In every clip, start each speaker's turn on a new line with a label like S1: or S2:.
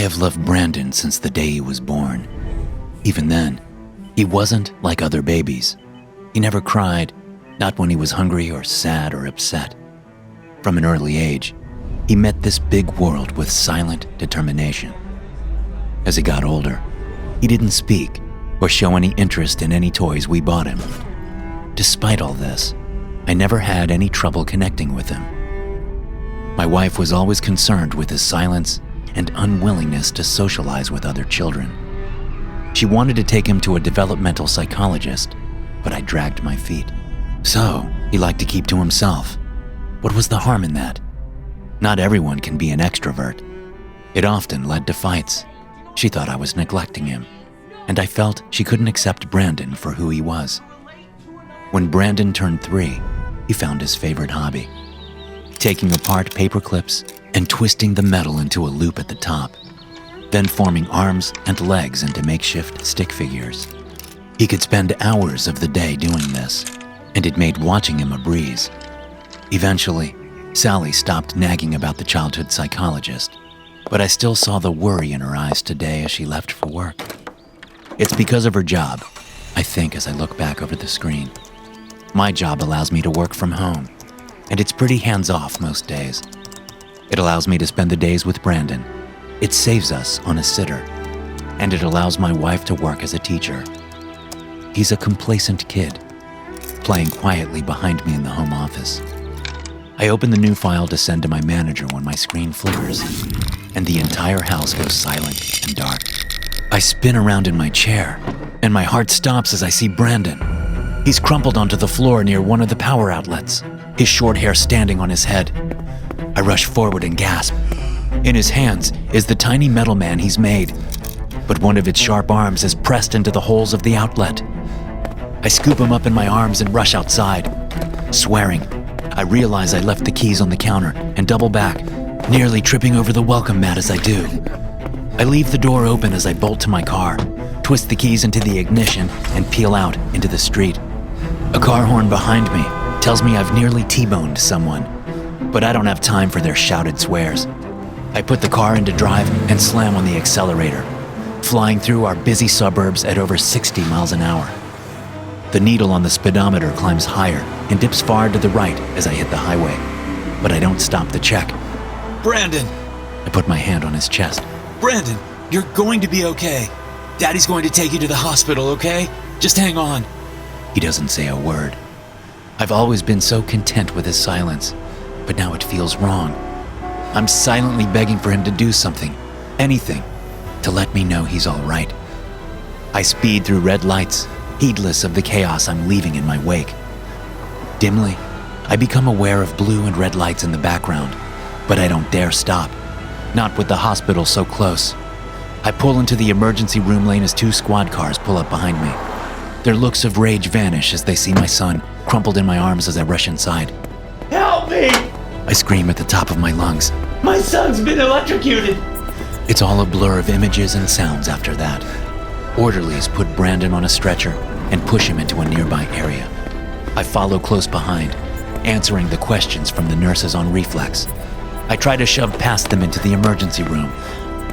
S1: have loved Brandon since the day he was born. Even then, he wasn't like other babies. He never cried, not when he was hungry or sad or upset. From an early age, he met this big world with silent determination. As he got older, he didn't speak or show any interest in any toys we bought him. Despite all this, I never had any trouble connecting with him. My wife was always concerned with his silence and unwillingness to socialize with other children. She wanted to take him to a developmental psychologist, but I dragged my feet. So, he liked to keep to himself. What was the harm in that? Not everyone can be an extrovert. It often led to fights. She thought I was neglecting him, and I felt she couldn't accept Brandon for who he was. When Brandon turned 3, he found his favorite hobby: taking apart paper clips and twisting the metal into a loop at the top, then forming arms and legs into makeshift stick figures. He could spend hours of the day doing this, and it made watching him a breeze. Eventually, Sally stopped nagging about the childhood psychologist, but I still saw the worry in her eyes today as she left for work. It's because of her job, I think, as I look back over the screen. My job allows me to work from home, and it's pretty hands-off most days. It allows me to spend the days with Brandon. It saves us on a sitter, and it allows my wife to work as a teacher. He's a complacent kid, playing quietly behind me in the home office. I open the new file to send to my manager when my screen flickers, and the entire house goes silent and dark. I spin around in my chair, and my heart stops as I see Brandon. He's crumpled onto the floor near one of the power outlets, his short hair standing on his head. I rush forward and gasp. In his hands is the tiny metal man he's made, but one of its sharp arms is pressed into the holes of the outlet. I scoop him up in my arms and rush outside. Swearing, I realize I left the keys on the counter and double back, nearly tripping over the welcome mat as I do. I leave the door open as I bolt to my car, twist the keys into the ignition, and peel out into the street. A car horn behind me tells me I've nearly T-boned someone, but I don't have time for their shouted swears. I put the car into drive and slam on the accelerator, flying through our busy suburbs at over 60 miles an hour. The needle on the speedometer climbs higher and dips far to the right as I hit the highway, but I don't stop to check.
S2: Brandon!
S1: I put my hand on his chest.
S2: Brandon, you're going to be okay. Daddy's going to take you to the hospital, okay? Just hang on.
S1: He doesn't say a word. I've always been so content with his silence, but now it feels wrong. I'm silently begging for him to do something, anything, to let me know he's all right. I speed through red lights, heedless of the chaos I'm leaving in my wake. Dimly, I become aware of blue and red lights in the background, but I don't dare stop, not with the hospital so close. I pull into the emergency room lane as 2 squad cars pull up behind me. Their looks of rage vanish as they see my son, crumpled in my arms as I rush inside.
S3: Help me!
S1: I scream at the top of my lungs.
S3: My son's been electrocuted!
S1: It's all a blur of images and sounds after that. Orderlies put Brandon on a stretcher and push him into a nearby area. I follow close behind, answering the questions from the nurses on reflex. I try to shove past them into the emergency room.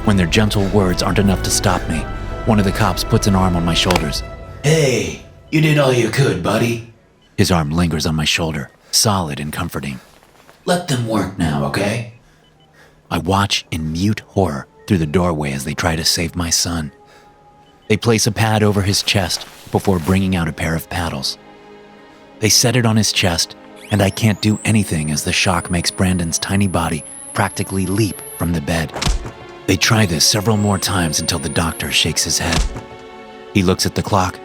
S1: When their gentle words aren't enough to stop me, one of the cops puts an arm on my shoulders.
S3: Hey, you did all you could, buddy.
S1: His arm lingers on my shoulder, solid and comforting.
S3: Let them work now, okay?
S1: I watch in mute horror through the doorway as they try to save my son. They place a pad over his chest before bringing out a pair of paddles. They set it on his chest, and I can't do anything as the shock makes Brandon's tiny body practically leap from the bed. They try this several more times until the doctor shakes his head. He looks at the clock,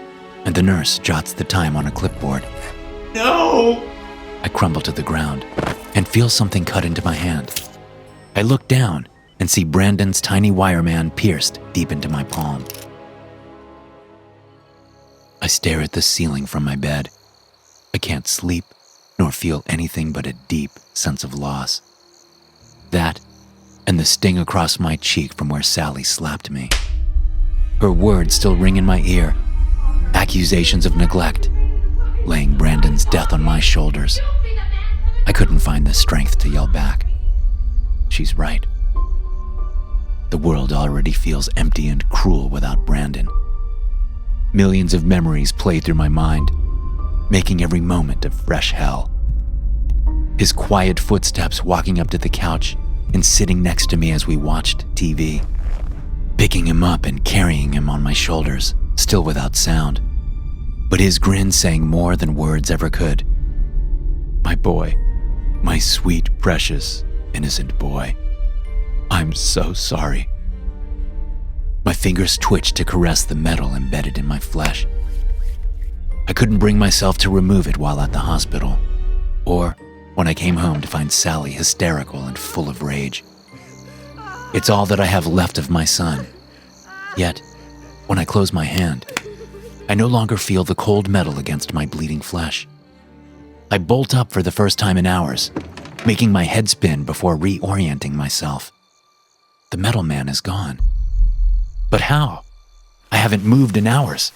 S1: and the nurse jots the time on a clipboard.
S3: No!
S1: I crumble to the ground and feel something cut into my hand. I look down and see Brandon's tiny wireman pierced deep into my palm. I stare at the ceiling from my bed. I can't sleep nor feel anything but a deep sense of loss. That and the sting across my cheek from where Sally slapped me. Her words still ring in my ear, accusations of neglect, laying Brandon's death on my shoulders. I couldn't find the strength to yell back. She's right. The world already feels empty and cruel without Brandon. Millions of memories play through my mind, making every moment a fresh hell. His quiet footsteps walking up to the couch and sitting next to me as we watched TV. Picking him up and carrying him on my shoulders, still without sound. But his grin saying more than words ever could. My boy, my sweet, precious, innocent boy. I'm so sorry. My fingers twitched to caress the metal embedded in my flesh. I couldn't bring myself to remove it while at the hospital, or when I came home to find Sally hysterical and full of rage. It's all that I have left of my son. Yet, when I close my hand, I no longer feel the cold metal against my bleeding flesh. I bolt up for the first time in hours, making my head spin before reorienting myself. The metal man is gone. But how? I haven't moved in hours.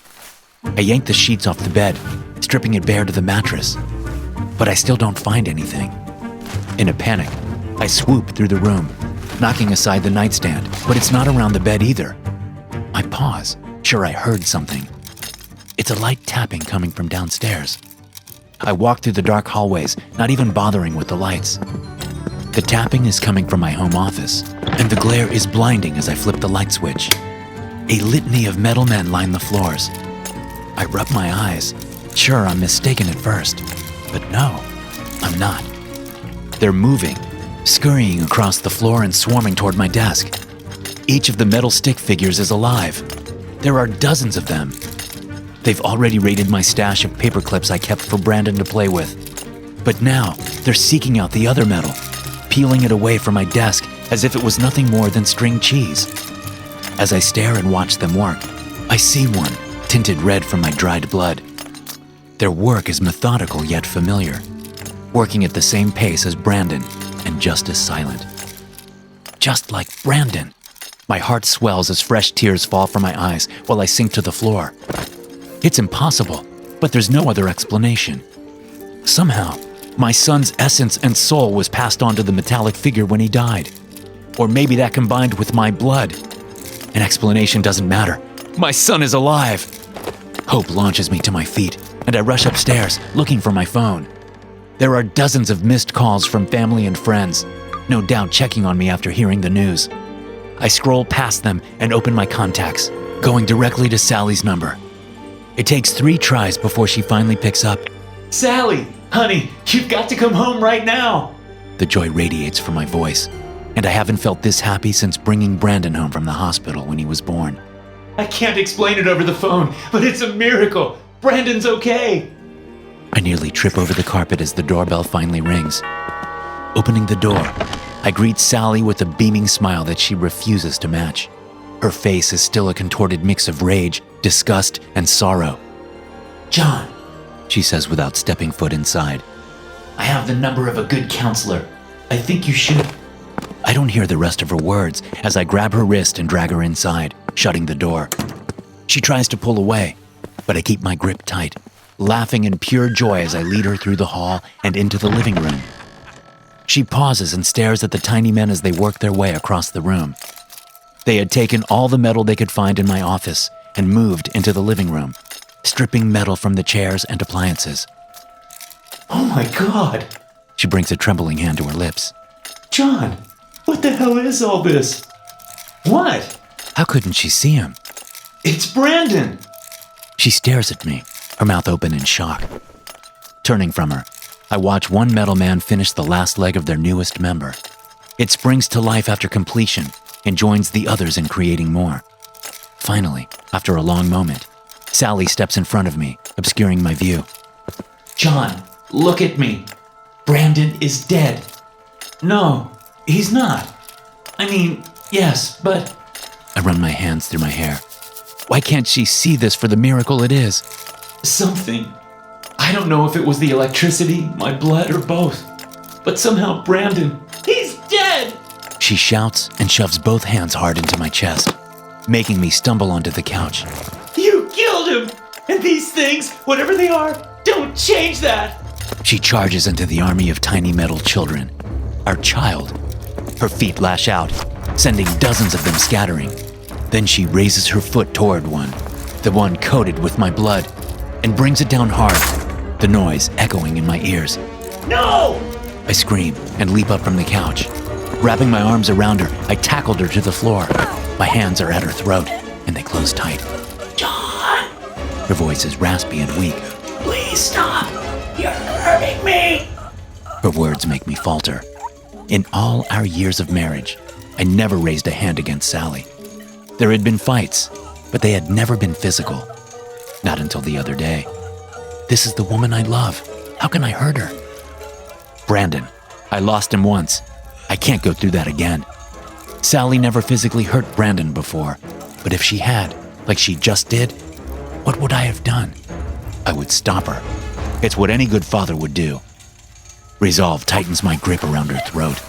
S1: I yank the sheets off the bed, stripping it bare to the mattress. But I still don't find anything. In a panic, I swoop through the room, knocking aside the nightstand, but it's not around the bed either. I pause, sure I heard something. It's a light tapping coming from downstairs. I walk through the dark hallways, not even bothering with the lights. The tapping is coming from my home office, and the glare is blinding as I flip the light switch. A litany of metal men line the floors. I rub my eyes. Sure, I'm mistaken at first, but no, I'm not. They're moving, scurrying across the floor and swarming toward my desk. Each of the metal stick figures is alive. There are dozens of them. They've already raided my stash of paper clips I kept for Brandon to play with. But now, they're seeking out the other metal, peeling it away from my desk as if it was nothing more than string cheese. As I stare and watch them work, I see one, tinted red from my dried blood. Their work is methodical yet familiar, working at the same pace as Brandon and just as silent. Just like Brandon. My heart swells as fresh tears fall from my eyes while I sink to the floor. It's impossible, but there's no other explanation. Somehow, my son's essence and soul was passed on to the metallic figure when he died. Or maybe that combined with my blood. An explanation doesn't matter. My son is alive! Hope launches me to my feet, and I rush upstairs, looking for my phone. There are dozens of missed calls from family and friends, no doubt checking on me after hearing the news. I scroll past them and open my contacts, going directly to Sally's number. It takes 3 tries before she finally picks up.
S3: Sally, honey, you've got to come home right now.
S1: The joy radiates from my voice, and I haven't felt this happy since bringing Brandon home from the hospital when he was born.
S3: I can't explain it over the phone, but it's a miracle. Brandon's okay.
S1: I nearly trip over the carpet as the doorbell finally rings. Opening the door, I greet Sally with a beaming smile that she refuses to match. Her face is still a contorted mix of rage, disgust, and sorrow.
S3: John,
S1: She says without stepping foot inside.
S3: I have the number of a good counselor. I think you should.
S1: I don't hear the rest of her words as I grab her wrist and drag her inside, shutting the door. She tries to pull away, but I keep my grip tight, laughing in pure joy as I lead her through the hall and into the living room. She pauses and stares at the tiny men as they work their way across the room. They had taken all the metal they could find in my office and moved into the living room, stripping metal from the chairs and appliances.
S3: Oh my God.
S1: She brings a trembling hand to her lips.
S3: John, what the hell is all this? What?
S1: How couldn't she see him?
S3: It's Brandon.
S1: She stares at me, her mouth open in shock. Turning from her, I watch one metal man finish the last leg of their newest member. It springs to life after completion and joins the others in creating more. Finally, after a long moment, Sally steps in front of me, obscuring my view.
S3: John, look at me. Brandon is dead. No, he's not. I mean, yes, but...
S1: I run my hands through my hair. Why can't she see this for the miracle it is?
S3: Something. I don't know if it was the electricity, my blood, or both. But somehow Brandon, he's dead!
S1: She shouts and shoves both hands hard into my chest, making me stumble onto the couch.
S3: You killed him! And these things, whatever they are, don't change that!
S1: She charges into the army of tiny metal children. Our child. Her feet lash out. sending dozens of them scattering. Then she raises her foot toward one, the one coated with my blood, and brings it down hard, the noise echoing in my ears.
S3: No!
S1: I scream and leap up from the couch. Wrapping my arms around her, I tackled her to the floor. My hands are at her throat, and they close tight.
S3: John!
S1: Her voice is raspy and weak.
S3: Please stop! You're hurting me!
S1: Her words make me falter. In all our years of marriage, I never raised a hand against Sally. There had been fights, but they had never been physical. Not until the other day. This is the woman I love. How can I hurt her? Brandon. I lost him once. I can't go through that again. Sally never physically hurt Brandon before, but if she had, like she just did, what would I have done? I would stop her. It's what any good father would do. Resolve tightens my grip around her throat.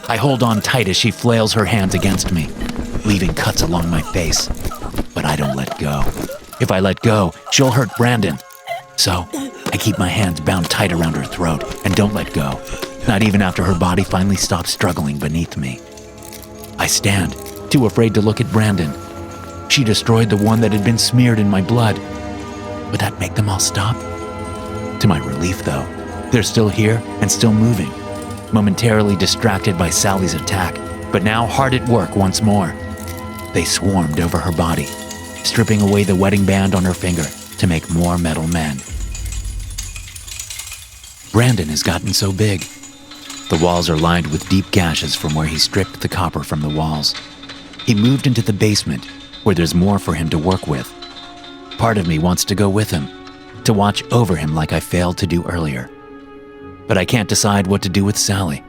S1: I hold on tight as she flails her hands against me, leaving cuts along my face. But I don't let go. If I let go, she'll hurt Brandon. So, I keep my hands bound tight around her throat and don't let go, not even after her body finally stops struggling beneath me. I stand, too afraid to look at Brandon. She destroyed the one that had been smeared in my blood. Would that make them all stop? To my relief, though, they're still here and still moving, momentarily distracted by Sally's attack, but now hard at work once more. They swarmed over her body, stripping away the wedding band on her finger to make more metal men. Brandon has gotten so big. The walls are lined with deep gashes from where he stripped the copper from the walls. He moved into the basement, where there's more for him to work with. Part of me wants to go with him, to watch over him like I failed to do earlier. But I can't decide what to do with Sally.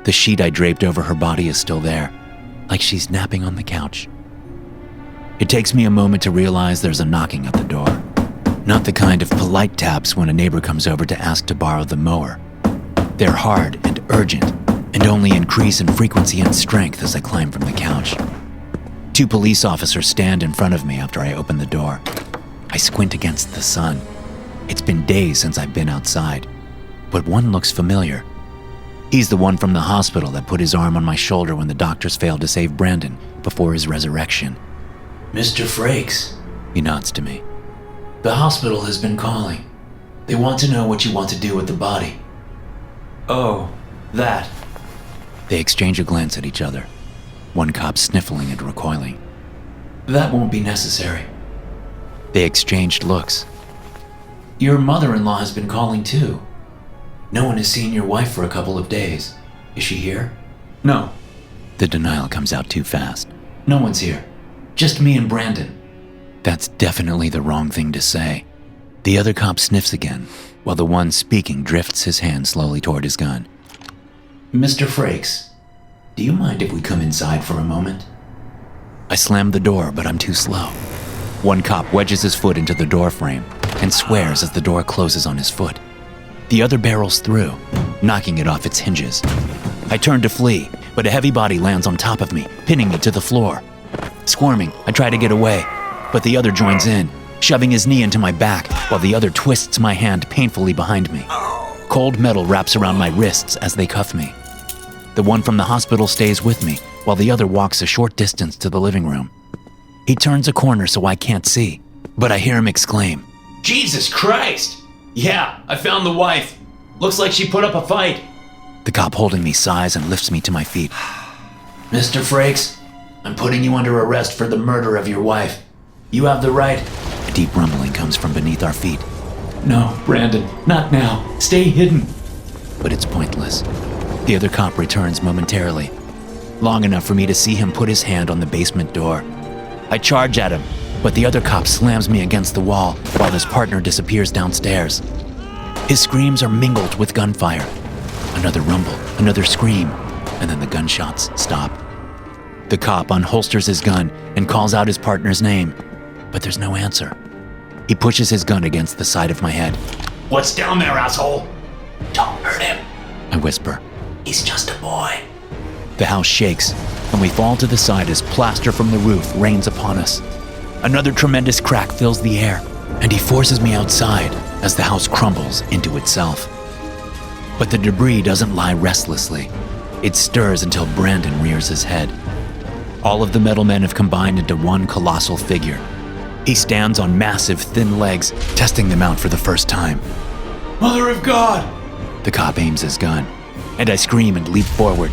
S1: The sheet I draped over her body is still there, like she's napping on the couch. It takes me a moment to realize there's a knocking at the door. Not the kind of polite taps when a neighbor comes over to ask to borrow the mower. They're hard and urgent, and only increase in frequency and strength as I climb from the couch. 2 police officers stand in front of me after I open the door. I squint against the sun. It's been days since I've been outside, but one looks familiar. He's the one from the hospital that put his arm on my shoulder when the doctors failed to save Brandon before his resurrection.
S3: Mr. Frakes,
S1: He nods to me.
S3: the hospital has been calling. They want to know what you want to do with the body. Oh, that.
S1: They exchange a glance at each other, one cop sniffling and recoiling.
S3: That won't be necessary.
S1: They exchanged looks.
S3: Your mother-in-law has been calling too. No one has seen your wife for a couple of days. Is she here? No.
S1: The denial comes out too fast.
S3: No one's here. Just me and Brandon.
S1: That's definitely the wrong thing to say. The other cop sniffs again, while the one speaking drifts his hand slowly toward his gun.
S3: Mr. Frakes, do you mind if we come inside for a moment?
S1: I slam the door, but I'm too slow. One cop wedges his foot into the door frame and swears as the door closes on his foot. The other barrels through, knocking it off its hinges. I turn to flee, but a heavy body lands on top of me, pinning me to the floor. Squirming, I try to get away, but the other joins in, shoving his knee into my back while the other twists my hand painfully behind me. Cold metal wraps around my wrists as they cuff me. The one from the hospital stays with me, while the other walks a short distance to the living room. He turns a corner so I can't see, but I hear him exclaim,
S3: Jesus Christ! Yeah, I found the wife. Looks like she put up a fight.
S1: The cop holding me sighs and lifts me to my feet.
S3: Mr. Frakes, I'm putting you under arrest for the murder of your wife. You have the right.
S1: A deep rumbling comes from beneath our feet,
S3: No, Brandon, not now. Stay hidden.
S1: but it's pointless. The other cop returns momentarily, long enough for me to see him put his hand on the basement door. I charge at him, but the other cop slams me against the wall while his partner disappears downstairs. His screams are mingled with gunfire. Another rumble, another scream, and then the gunshots stop. The cop unholsters his gun and calls out his partner's name, but there's no answer. He pushes his gun against the side of my head.
S3: What's down there, asshole? Don't hurt him.
S1: I whisper.
S3: He's just a boy.
S1: The house shakes, and we fall to the side as plaster from the roof rains upon us. Another tremendous crack fills the air, and he forces me outside as the house crumbles into itself. But the debris doesn't lie restlessly. It stirs until Brandon rears his head. All of the metal men have combined into one colossal figure. He stands on massive, thin legs, testing them out for the first time.
S3: Mother of God!
S1: The cop aims his gun, and I scream and leap forward.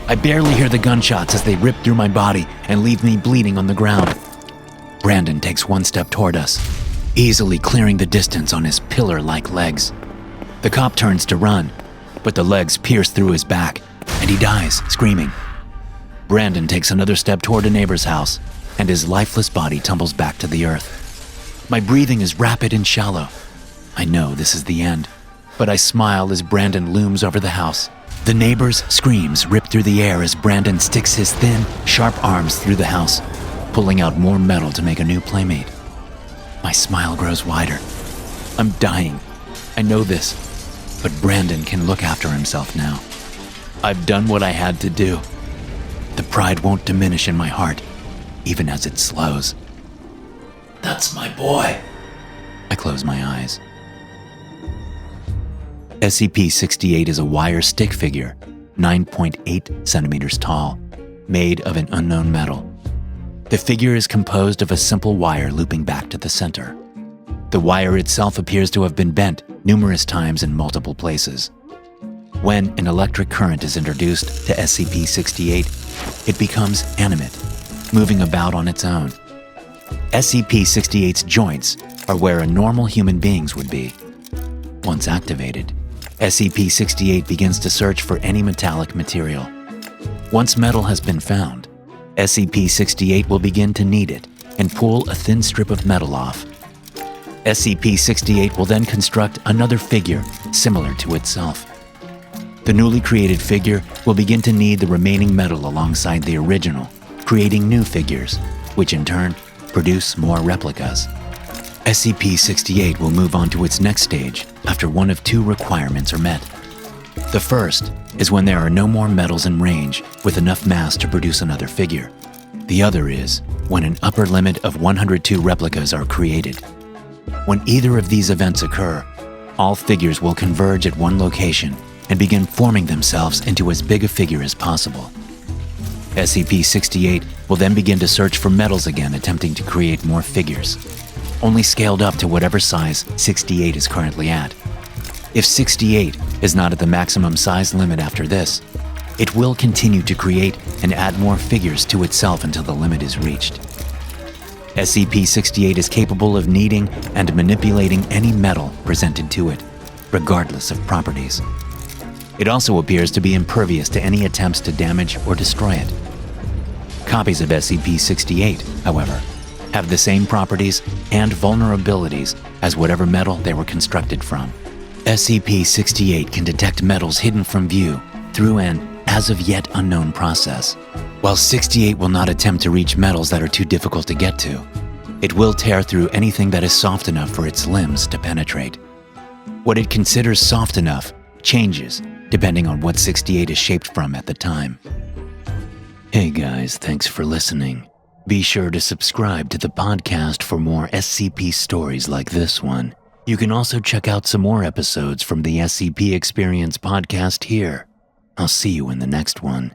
S1: I barely hear the gunshots as they rip through my body and leave me bleeding on the ground. Brandon takes one step toward us, easily clearing the distance on his pillar-like legs. The cop turns to run, but the legs pierce through his back, and he dies, screaming. Brandon takes another step toward a neighbor's house, and his lifeless body tumbles back to the earth. My breathing is rapid and shallow. I know this is the end, but I smile as Brandon looms over the house. The neighbor's screams rip through the air as Brandon sticks his thin, sharp arms through the house, pulling out more metal to make a new playmate. My smile grows wider. I'm dying. I know this, but Brandon can look after himself now. I've done what I had to do. The pride won't diminish in my heart, even as it slows.
S3: That's my boy.
S1: I close my eyes. SCP-068 is a wire stick figure, 9.8 centimeters tall, made of an unknown metal. The figure is composed of a simple wire looping back to the center. The wire itself appears to have been bent numerous times in multiple places. When an electric current is introduced to SCP-068, it becomes animate, moving about on its own. SCP-068's joints are where a normal human being's would be. Once activated, SCP-068 begins to search for any metallic material. Once metal has been found, SCP-068 will begin to knead it and pull a thin strip of metal off. SCP-068 will then construct another figure similar to itself. The newly created figure will begin to knead the remaining metal alongside the original, creating new figures, which in turn produce more replicas. SCP-068 will move on to its next stage after one of two requirements are met. The first is when there are no more metals in range with enough mass to produce another figure. The other is when an upper limit of 102 replicas are created. When either of these events occur, all figures will converge at one location and begin forming themselves into as big a figure as possible. SCP-068 will then begin to search for metals again, attempting to create more figures, only scaled up to whatever size 68 is currently at. If 68 is not at the maximum size limit after this, it will continue to create and add more figures to itself until the limit is reached. SCP-068 is capable of kneading and manipulating any metal presented to it, regardless of properties. It also appears to be impervious to any attempts to damage or destroy it. Copies of SCP-068, however, have the same properties and vulnerabilities as whatever metal they were constructed from. SCP-068 can detect metals hidden from view through an as of yet unknown process. While 68 will not attempt to reach metals that are too difficult to get to, it will tear through anything that is soft enough for its limbs to penetrate. What it considers soft enough changes depending on what 68 is shaped from at the time. Hey guys, thanks for listening. Be sure to subscribe to the podcast for more SCP stories like this one. You can also check out some more episodes from the SCP Experience podcast here. I'll see you in the next one.